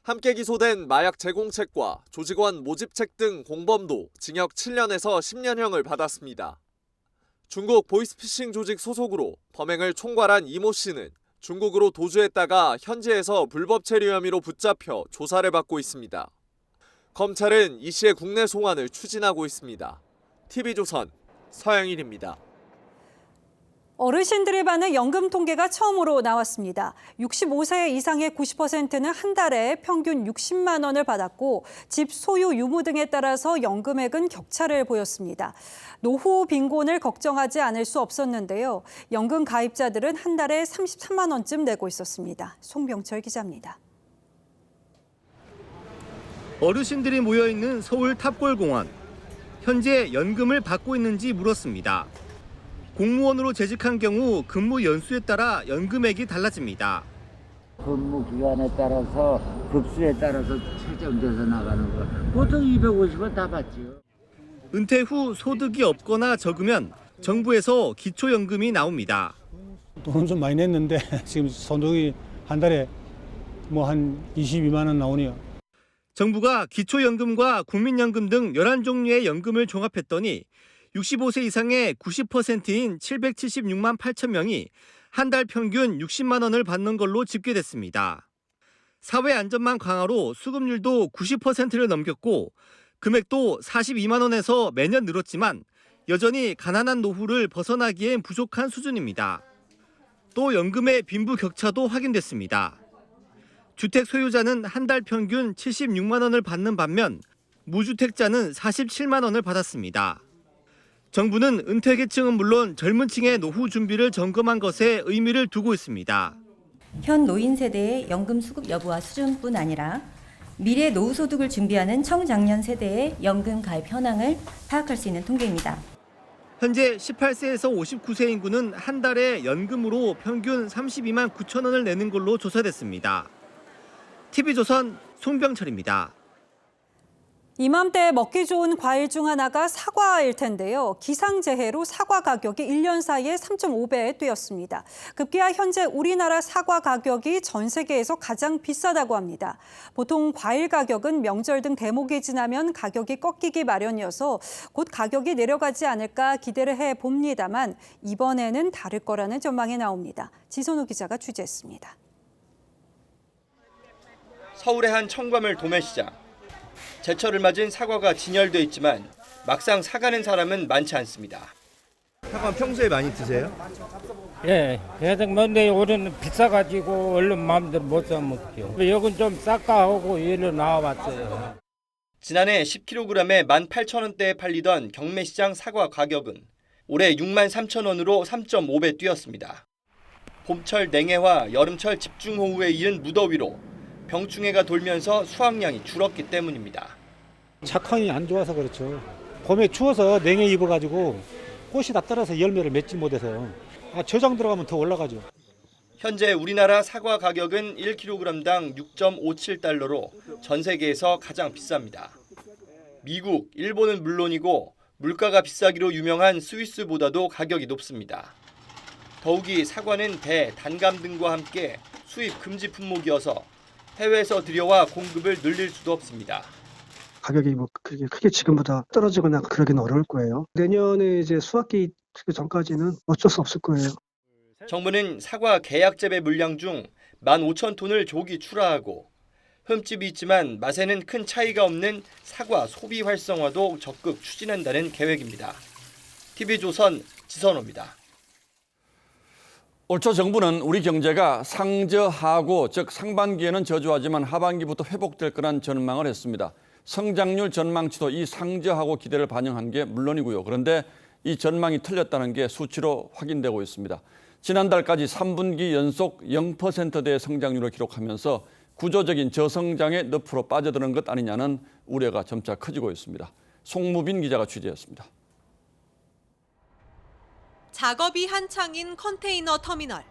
함께 기소된 마약 제공책과 조직원 모집책 등 공범도 징역 7년에서 10년형을 받았습니다. 중국 보이스피싱 조직 소속으로 범행을 총괄한 이모 씨는 중국으로 도주했다가 현지에서 불법 체류 혐의로 붙잡혀 조사를 받고 있습니다. 검찰은 이 씨의 국내 송환을 추진하고 있습니다. TV조선 서영일입니다. 어르신들이 받는 연금 통계가 처음으로 나왔습니다. 65세 이상의 90%는 한 달에 평균 60만 원을 받았고 집 소유 유무 등에 따라서 연금액은 격차를 보였습니다. 노후 빈곤을 걱정하지 않을 수 없었는데요. 연금 가입자들은 한 달에 33만 원쯤 내고 있었습니다. 송병철 기자입니다. 어르신들이 모여있는 서울 탑골공원. 현재 연금을 받고 있는지 물었습니다. 공무원으로 재직한 경우 근무 연수에 따라 연금액이 달라집니다. 근무 기간에 따라서 급수에 따라서 책정돼서 나가는 거. 보통 250원 다 받지요. 은퇴 후 소득이 없거나 적으면 정부에서 기초연금이 나옵니다. 돈은 좀 많이 냈는데 지금 소득이 한 달에 뭐 한 22만 원 나오네요. 정부가 기초연금과 국민연금 등 11종류의 연금을 종합했더니 65세 이상의 90%인 776만 8천 명이 한 달 평균 60만 원을 받는 걸로 집계됐습니다. 사회 안전망 강화로 수급률도 90%를 넘겼고 금액도 42만 원에서 매년 늘었지만 여전히 가난한 노후를 벗어나기엔 부족한 수준입니다. 또 연금의 빈부 격차도 확인됐습니다. 주택 소유자는 한 달 평균 76만 원을 받는 반면 무주택자는 47만 원을 받았습니다. 정부는 은퇴 계층은 물론 젊은 층의 노후 준비를 점검한 것에 의미를 두고 있습니다. 현 노인 세대의 연금 수급 여부와 수준뿐 아니라 미래 노후 소득을 준비하는 청장년 세대의 연금 가입 현황을 파악할 수 있는 통계입니다. 현재 18세에서 59세 인구는 한 달에 연금으로 평균 32만 9천 원을 내는 걸로 조사됐습니다. TV조선 송병철입니다. 이맘때 먹기 좋은 과일 중 하나가 사과일 텐데요. 기상재해로 사과 가격이 1년 사이에 3.5배 뛰었습니다. 급기야 현재 우리나라 사과 가격이 전 세계에서 가장 비싸다고 합니다. 보통 과일 가격은 명절 등 대목이 지나면 가격이 꺾이기 마련이어서 곧 가격이 내려가지 않을까 기대를 해봅니다만 이번에는 다를 거라는 전망이 나옵니다. 지선우 기자가 취재했습니다. 서울의 한 청과물 도매시장. 제철을 맞은 사과가 진열돼 있지만 막상 사가는 사람은 많지 않습니다. 사과 평소에 많이 드세요? 예, 계속 먹는데 올해는 비싸가지고 얼른 마음대로 못 사 먹죠. 여긴 좀 쌀까 하고 일로 나와봤어요. 지난해 10kg에 18,000원대에 팔리던 경매시장 사과 가격은 올해 63,000원으로 3.5배 뛰었습니다. 봄철 냉해와 여름철 집중호우에 이은 무더위로 병충해가 돌면서 수확량이 줄었기 때문입니다. 착황이 안 좋아서 그렇죠. 봄에 추워서 냉해 입어가지고 꽃이 다 떨어서 열매를 맺지 못해서 저장 들어가면 더 올라가죠. 현재 우리나라 사과 가격은 1kg당 6.57달러로 전 세계에서 가장 비쌉니다. 미국, 일본은 물론이고 물가가 비싸기로 유명한 스위스보다도 가격이 높습니다. 더욱이 사과는 배, 단감 등과 함께 수입 금지 품목이어서 해외에서 들여와 공급을 늘릴 수도 없습니다. 가격이 뭐 크게 지금보다 떨어지거나 그러기는 어려울 거예요. 내년에 이제 수확기 전까지는 어쩔 수 없을 거예요. 정부는 사과 계약 재배 물량 중 15,000톤을 조기 출하하고 흠집이 있지만 맛에는 큰 차이가 없는 사과 소비 활성화도 적극 추진한다는 계획입니다. TV조선 지선호입니다. 올 초 정부는 우리 경제가 상저하고 즉 상반기에는 저조하지만 하반기부터 회복될 거란 전망을 했습니다. 성장률 전망치도 이 상저하고 기대를 반영한 게 물론이고요. 그런데 이 전망이 틀렸다는 게 수치로 확인되고 있습니다. 지난달까지 3분기 연속 0%대의 성장률을 기록하면서 구조적인 저성장의 늪으로 빠져드는 것 아니냐는 우려가 점차 커지고 있습니다. 송무빈 기자가 취재했습니다. 작업이 한창인 컨테이너 터미널.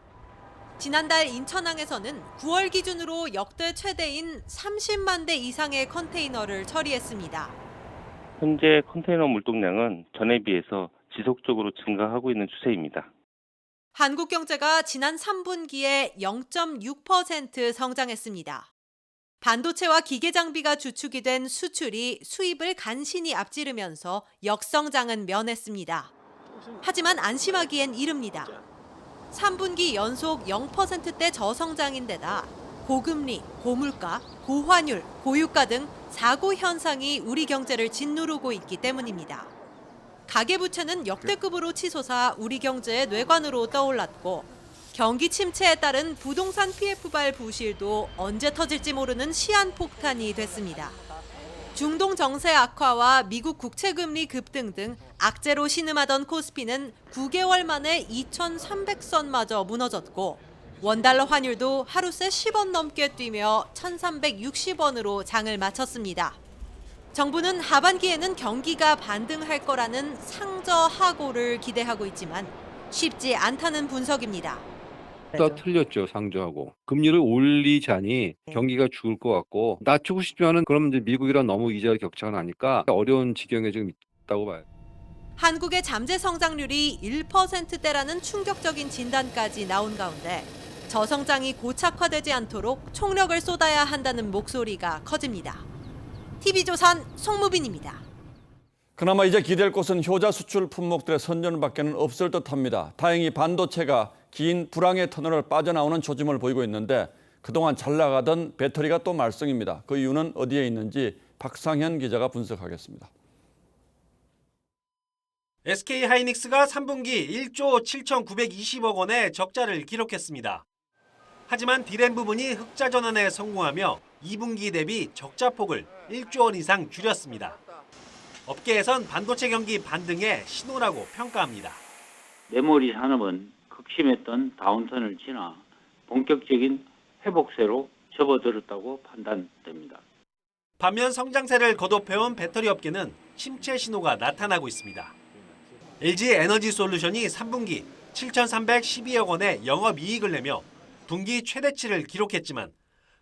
지난달 인천항에서는 9월 기준으로 역대 최대인 30만 대 이상의 컨테이너를 처리했습니다. 현재 컨테이너 물동량은 전에 비해서 지속적으로 증가하고 있는 추세입니다. 한국 경제가 지난 3분기에 0.6% 성장했습니다. 반도체와 기계 장비가 주축이 된 수출이 수입을 간신히 앞지르면서 역성장은 면했습니다. 하지만 안심하기엔 이릅니다. 3분기 연속 0%대 저성장인데다 고금리, 고물가, 고환율, 고유가 등 사고 현상이 우리 경제를 짓누르고 있기 때문입니다. 가계부채는 역대급으로 치솟아 우리 경제의 뇌관으로 떠올랐고 경기 침체에 따른 부동산 PF발 부실도 언제 터질지 모르는 시한폭탄이 됐습니다. 중동 정세 악화와 미국 국채금리 급등 등 악재로 신음하던 코스피는 9개월 만에 2,300선마저 무너졌고 원달러 환율도 하루새 10원 넘게 뛰며 1,360원으로 장을 마쳤습니다. 정부는 하반기에는 경기가 반등할 거라는 상저하고를 기대하고 있지만 쉽지 않다는 분석입니다. 또 틀렸죠, 상저하고. 금리를 올리자니 경기가 죽을 것 같고 낮추고 싶지만은 그럼 이제 미국이랑 너무 이자 격차가 나니까 어려운 지경에 지금 있다고 봐요. 한국의 잠재 성장률이 1%대라는 충격적인 진단까지 나온 가운데 저성장이 고착화되지 않도록 총력을 쏟아야 한다는 목소리가 커집니다. TV조선 송무빈입니다. 그나마 이제 기댈 곳은 효자 수출 품목들의 선전밖에는 없을 듯합니다. 다행히 반도체가 긴 불황의 터널을 빠져나오는 조짐을 보이고 있는데 그동안 잘 나가던 배터리가 또 말썽입니다. 그 이유는 어디에 있는지 박상현 기자가 분석하겠습니다. SK하이닉스가 3분기 1조 7,920억 원의 적자를 기록했습니다. 하지만 디램 부분이 흑자 전환에 성공하며 2분기 대비 적자 폭을 1조 원 이상 줄였습니다. 업계에선 반도체 경기 반등의 신호라고 평가합니다. 메모리 산업은 극심했던 다운턴을 지나 본격적인 회복세로 접어들었다고 판단됩니다. 반면 성장세를 거듭해온 배터리 업계는 침체 신호가 나타나고 있습니다. LG 에너지 솔루션이 3분기 7,312억 원의 영업이익을 내며 분기 최대치를 기록했지만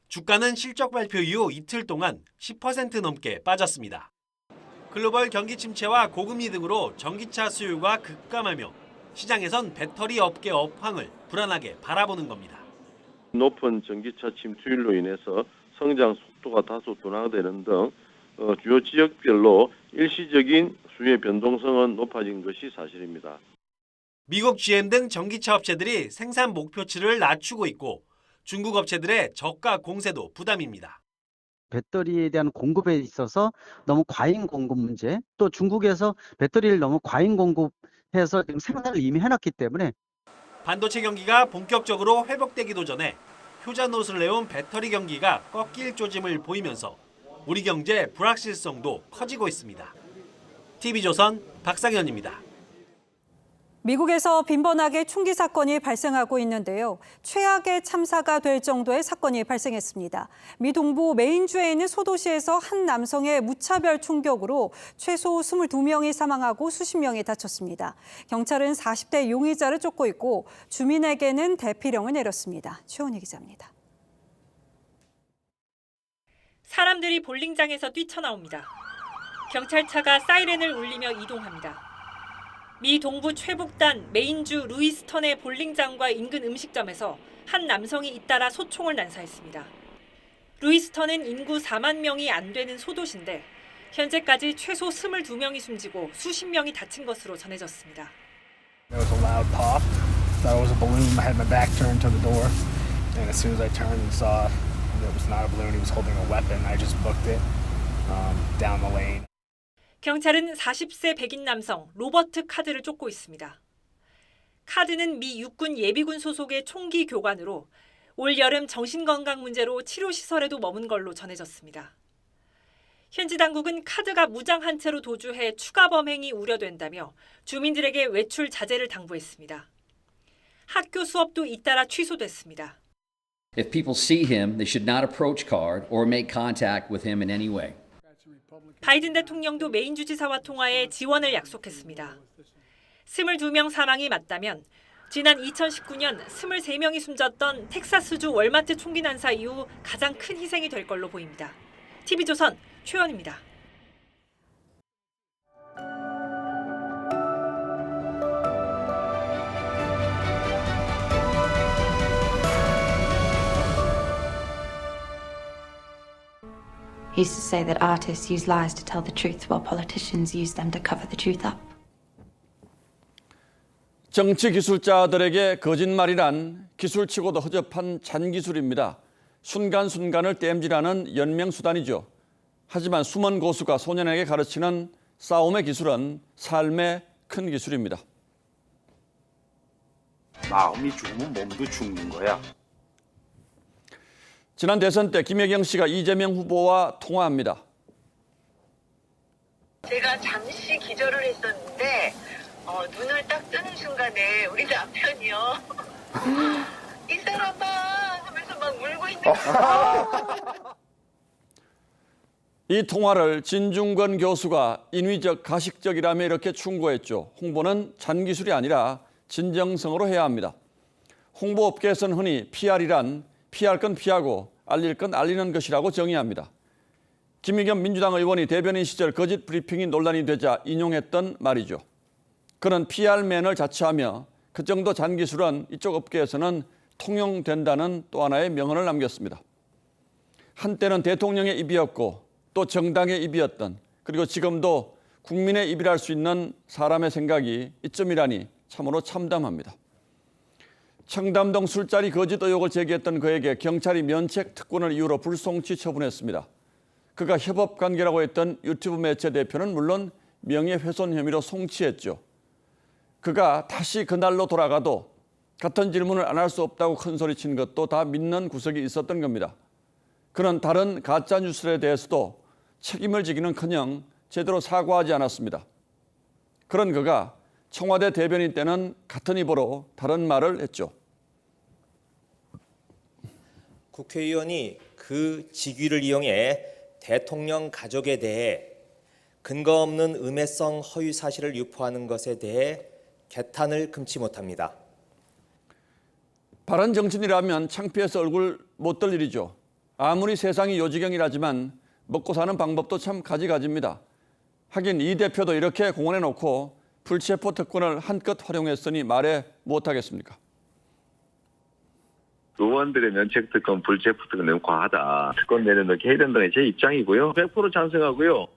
주가는 실적 발표 이후 이틀 동안 10% 넘게 빠졌습니다. 글로벌 경기 침체와 고금리 등으로 전기차 수요가 급감하며 시장에선 배터리 업계 업황을 불안하게 바라보는 겁니다. 높은 전기차 침투율로 인해서 성장 속도가 다소 둔화되는 등 주요 지역별로 일시적인 수요의 변동성은 높아진 것이 사실입니다. 미국 GM 등 전기차 업체들이 생산 목표치를 낮추고 있고 중국 업체들의 저가 공세도 부담입니다. 배터리에 대한 공급에 있어서 너무 과잉 공급 문제, 또 중국에서 배터리를 너무 과잉 공급 해서 지금 생산을 이미 해놨기 때문에 반도체 경기가 본격적으로 회복되기도 전에 효자노릇을 내온 배터리 경기가 꺾일 조짐을 보이면서 우리 경제 불확실성도 커지고 있습니다. TV조선 박상현입니다. 미국에서 빈번하게 총기 사건이 발생하고 있는데요. 최악의 참사가 될 정도의 사건이 발생했습니다. 미 동부 메인주에 있는 소도시에서 한 남성의 무차별 총격으로 최소 22명이 사망하고 수십 명이 다쳤습니다. 경찰은 40대 용의자를 쫓고 있고 주민에게는 대피령을 내렸습니다. 최원희 기자입니다. 사람들이 볼링장에서 뛰쳐나옵니다. 경찰차가 사이렌을 울리며 이동합니다. 미 동부 최북단 메인주 루이스턴의 볼링장과 인근 음식점에서 한 남성이 잇따라 소총을 난사했습니다. 루이스턴은 인구 4만 명이 안 되는 소도시인데 현재까지 최소 22명이 숨지고 수십 명이 다친 것으로 전해졌습니다. There was a loud pop. Thought it was a balloon. I had my back turned to the door, and as soon as I turned and saw that it was not a balloon, he was holding a weapon. I just booked it down the lane. 경찰은 40세 백인 남성 로버트 카드를 쫓고 있습니다. 카드는 미 육군 예비군 소속의 총기 교관으로 올 여름 정신건강 문제로 치료시설에도 머문 걸로 전해졌습니다. 현지 당국은 카드가 무장한 채로 도주해 추가 범행이 우려된다며 주민들에게 외출 자제를 당부했습니다. 학교 수업도 잇따라 취소됐습니다. If people see him, they should not approach Card or make contact with him in any way. 바이든 대통령도 메인 주지사와 통화해 지원을 약속했습니다. 22명 사망이 맞다면 지난 2019년 23명이 숨졌던 텍사스주 월마트 총기 난사 이후 가장 큰 희생이 될 걸로 보입니다. TV조선 최원입니다. He used to say that artists use lies to tell the truth while politicians use them to cover the truth up. 정치 기술자들에게 거짓말이란 기술치고도 허접한 잔기술입니다. 순간순간을 땜질하는 연명수단이죠. 하지만 숨은 고수가 소년에게 가르치는 싸움의 기술은 삶의 큰 기술입니다. 마음이 죽으면 몸도 죽는 거야. 지난 대선 때 김혜경 씨가 이재명 후보와 통화합니다. 제가 잠시 기절을 했었는데 눈을 딱 뜨는 순간에 우리 남편이요. 이 사람아 하면서 막 울고 있는 거예요. 이 통화를 진중권 교수가 인위적 가식적이라며 이렇게 충고했죠. 홍보는 잔기술이 아니라 진정성으로 해야 합니다. 홍보업계에서는 흔히 PR이란 피할 건 피하고 알릴 건 알리는 것이라고 정의합니다. 김의겸 민주당 의원이 대변인 시절 거짓 브리핑이 논란이 되자 인용했던 말이죠. 그는 PR맨을 자처하며 그 정도 잔기술은 이쪽 업계에서는 통용된다는 또 하나의 명언을 남겼습니다. 한때는 대통령의 입이었고 또 정당의 입이었던, 그리고 지금도 국민의 입이랄 수 있는 사람의 생각이 이쯤이라니 참으로 참담합니다. 청담동 술자리 거짓 의혹을 제기했던 그에게 경찰이 면책 특권을 이유로 불송치 처분했습니다. 그가 협업관계라고 했던 유튜브 매체 대표는 물론 명예훼손 혐의로 송치했죠. 그가 다시 그날로 돌아가도 같은 질문을 안 할 수 없다고 큰소리친 것도 다 믿는 구석이 있었던 겁니다. 그는 다른 가짜뉴스에 대해서도 책임을 지기는커녕 제대로 사과하지 않았습니다. 그런 그가 청와대 대변인 때는 같은 입으로 다른 말을 했죠. 국회의원이 그 직위를 이용해 대통령 가족에 대해 근거 없는 음해성 허위 사실을 유포하는 것에 대해 개탄을 금치 못합니다. 바른 정치인이라면 창피해서 얼굴 못 들 일이죠. 아무리 세상이 요지경이라지만 먹고 사는 방법도 참 가지가지입니다. 하긴 이 대표도 이렇게 공언해 놓고 불체포 특권을 한껏 활용했으니 말해 무엇하겠습니까? 의원들의 면책 특권, 불체포 특권 너무 과하다. 특권 내려놓게 해야 된다는 제 입장이고요. 100% 찬성하고요.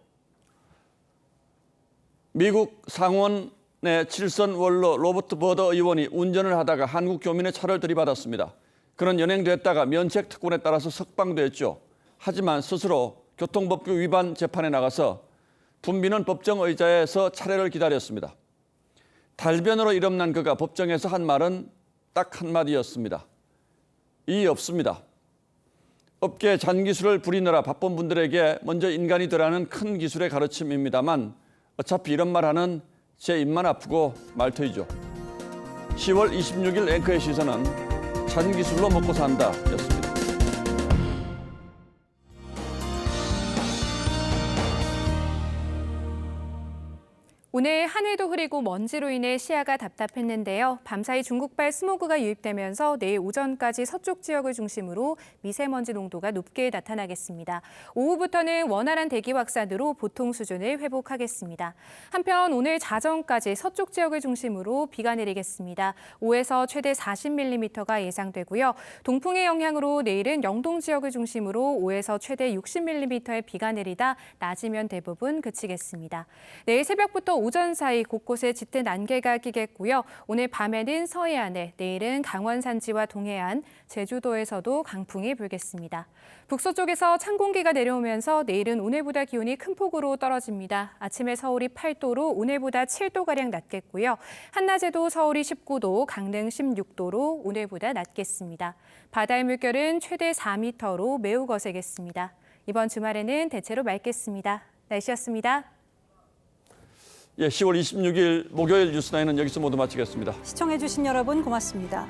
미국 상원의 7선 원로 로버트 버더 의원이 운전을 하다가 한국 교민의 차를 들이받았습니다. 그는 연행됐다가 면책 특권에 따라서 석방됐죠. 하지만 스스로 교통법규 위반 재판에 나가서 붐비는 법정 의자에서 차례를 기다렸습니다. 달변으로 이름난 그가 법정에서 한 말은 딱 한마디였습니다. 이의 없습니다. 업계 잔기술을 부리느라 바쁜 분들에게 먼저 인간이 되라는 큰 기술의 가르침입니다만 어차피 이런 말 하는 제 입만 아프고 말터이죠. 10월 26일 앵커의 시선은 잔기술로 먹고 산다 였습니다. 오늘 하늘도 흐리고 먼지로 인해 시야가 답답했는데요. 밤사이 중국발 스모그가 유입되면서 내일 오전까지 서쪽 지역을 중심으로 미세먼지 농도가 높게 나타나겠습니다. 오후부터는 원활한 대기 확산으로 보통 수준을 회복하겠습니다. 한편 오늘 자정까지 서쪽 지역을 중심으로 비가 내리겠습니다. 5에서 최대 40mm가 예상되고요. 동풍의 영향으로 내일은 영동 지역을 중심으로 5에서 최대 60mm의 비가 내리다 낮이면 대부분 그치겠습니다. 내일 새벽부터 오전 사이 곳곳에 짙은 안개가 끼겠고요. 오늘 밤에는 서해안에, 내일은 강원 산지와 동해안, 제주도에서도 강풍이 불겠습니다. 북서쪽에서 찬 공기가 내려오면서 내일은 오늘보다 기온이 큰 폭으로 떨어집니다. 아침에 서울이 8도로 오늘보다 7도가량 낮겠고요. 한낮에도 서울이 19도, 강릉 16도로 오늘보다 낮겠습니다. 바다의 물결은 최대 4m로 매우 거세겠습니다. 이번 주말에는 대체로 맑겠습니다. 날씨였습니다. 예, 10월 26일 목요일 뉴스나인은 여기서 모두 마치겠습니다. 시청해주신 여러분 고맙습니다.